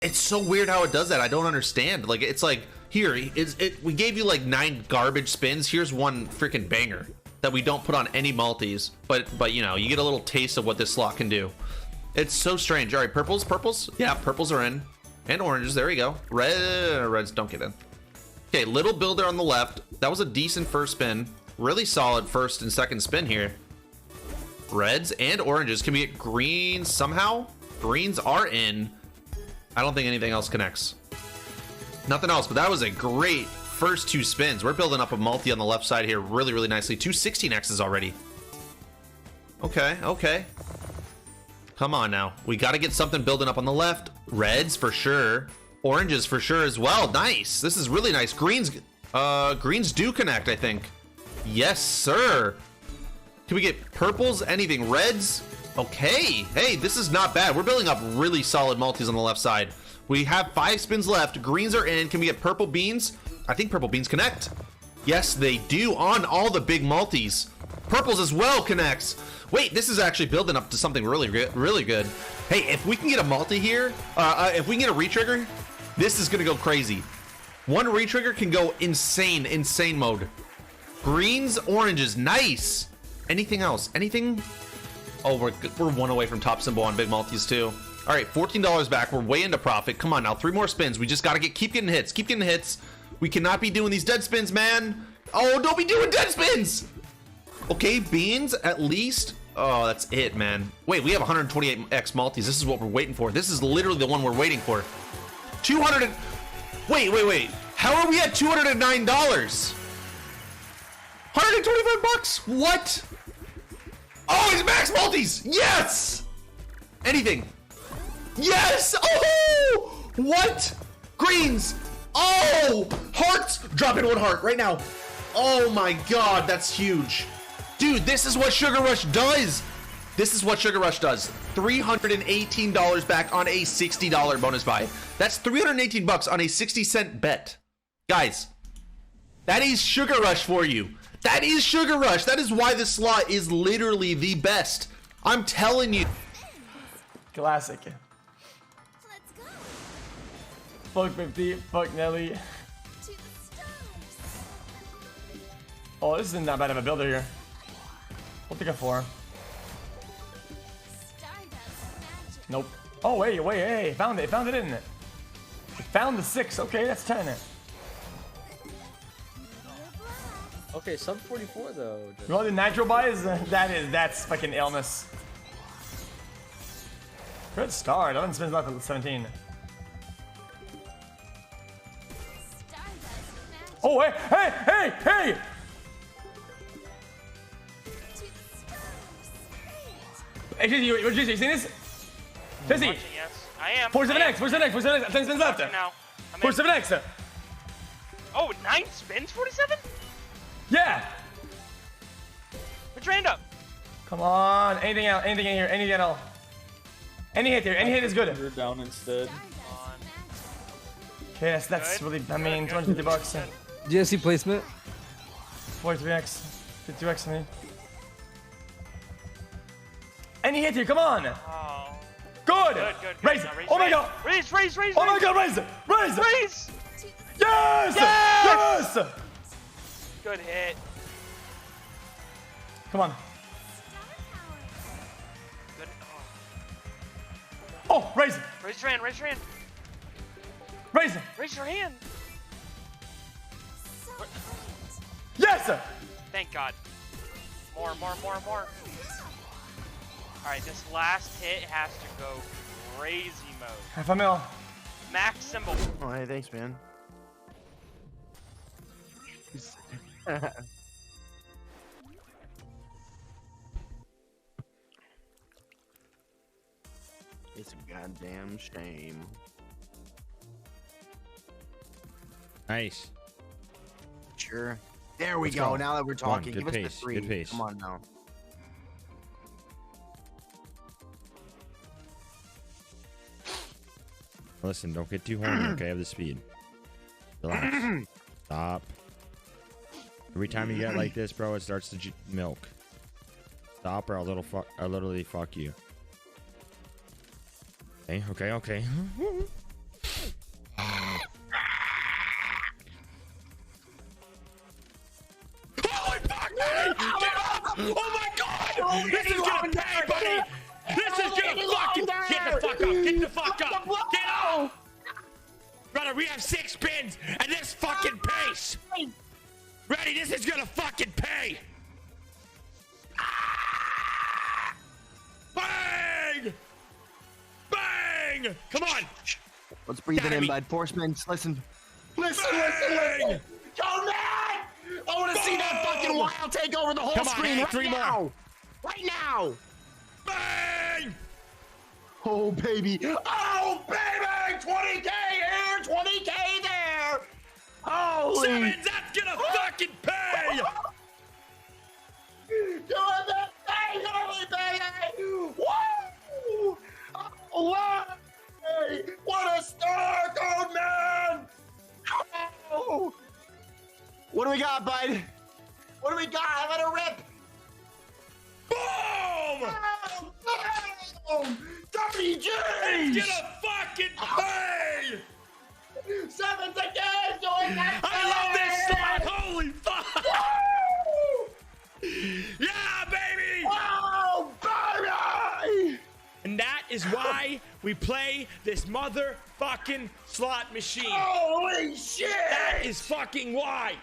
It's so weird how it does that. I don't understand. Like, it's like, here, we gave you like 9 garbage spins. Here's one freaking banger that we don't put on any multis. But you know, you get a little taste of what this slot can do. It's so strange. All right, purples. Yeah, purples are in. And oranges, there we go. Reds don't get in. Okay, little builder on the left. That was a decent first spin. Really solid first and second spin here. Reds and oranges. Can we get greens somehow? Greens are in. I don't think anything else connects. Nothing else, but that was a great first 2 spins. We're building up a multi on the left side here really, really nicely. 2 16Xs already. Okay. Come on now. We got to get something building up on the left. Reds for sure. Oranges for sure as well. Nice. This is really nice. Greens do connect, I think. Yes, sir. Can we get purples? Anything? Reds? Okay. Hey, this is not bad. We're building up really solid multis on the left side. We have 5 spins left. Greens are in. Can we get purple beans? I think purple beans connect. Yes, they do on all the big multis. Purples as well connects. Wait, this is actually building up to something really good. Hey, if we can get a multi here, if we can get a retrigger, this is gonna go crazy. One retrigger can go insane mode. Greens, oranges, nice. Anything else? Anything? Oh, we're 1 away from top symbol on big multis too. All right, $14 back. We're way into profit. Come on now, 3 more spins. We just gotta keep getting hits. Keep getting hits. We cannot be doing these dead spins, man. Oh, don't be doing dead spins. Okay, beans at least. Oh, that's it, man. Wait, we have 128x multis. This is what we're waiting for. This is literally the one we're waiting for. 200 and... Wait. How are we at $209? 125 bucks? What? Oh, it's max multis. Yes. Anything. Yes. Oh, what? Greens. Oh, hearts. Drop in 1 heart right now. Oh my God, that's huge. Dude, this is what Sugar Rush does. This is what Sugar Rush does. $318 back on a $60 bonus buy. That's 318 bucks on a 60-cent bet. Guys, that is Sugar Rush for you. That is Sugar Rush. That is why this slot is literally the best. I'm telling you. Classic. Let's go. Fuck 50, fuck Nelly. Oh, this isn't that bad of a builder here. We'll take a 4. Nope. Oh, wait, hey, found it, didn't it? It found the 6, okay, that's 10. Okay, sub 44 though. You want the nitro buys? That's fucking illness. Good start, 11 spins left at 17. Oh, hey! Hey, Jesse, you seen this? Jesse! Yes, I am. 47X, 10 spins left. Now. 47X. Oh, 9 spins? 47? Yeah! Put your hand up. Come on, anything else, anything in here, anything at all. Any hit here, any hit is good. You're down instead. Okay, that's Good. really, I mean, 250 bucks. GSC placement. 43X, 52X for me. Any hit here, come on! Oh. Good! Good. Raise it! Now, Oh my God! Raise! Oh my God, raise it! Raise it! Raise! Yes! Yes! Yes! Good hit. Come on. Good. Oh, raise it! Raise your hand. Raise it! Raise your hand. Yes! Thank God. More. Alright, this last hit has to go crazy mode. Half a mil. Max symbol. Oh, hey, thanks, man. It's a goddamn shame. Nice. Sure. There we Let's go. go. Now that we're Come on, talking, good give pace, us the 3. good pace. Come on now. Listen, don't get too horny, okay? I have the speed. Relax. Stop. Every time you get like this, bro, it starts to milk. Stop or I'll literally fuck you. Okay. brother. We have 6 spins at this fucking pace. Ready? This is gonna fucking pay. Bang! Bang! Come on. Let's breathe it in, bud. 4 spins. Listen. Listen. Go, man! I want to see that fucking wild take over the whole Come on, screen hey, right 3 now. more. Right now. Bang! Oh, baby. Oh, baby! 20K here, 20K there. Holy. 7's that's gonna fucking pay. Doing the thing, holy baby! Woo! Oh, wow! Hey, what a start, old man! Oh. What do we got, bud? What do we got? Let it rip! Boom! Boom! Dirty G's! It's gonna fucking pay! 7's again doing that! I love this slot! Holy fuck! Woo! Yeah, baby! Oh, baby! And that is why we play this motherfucking slot machine. Holy shit! That is fucking why.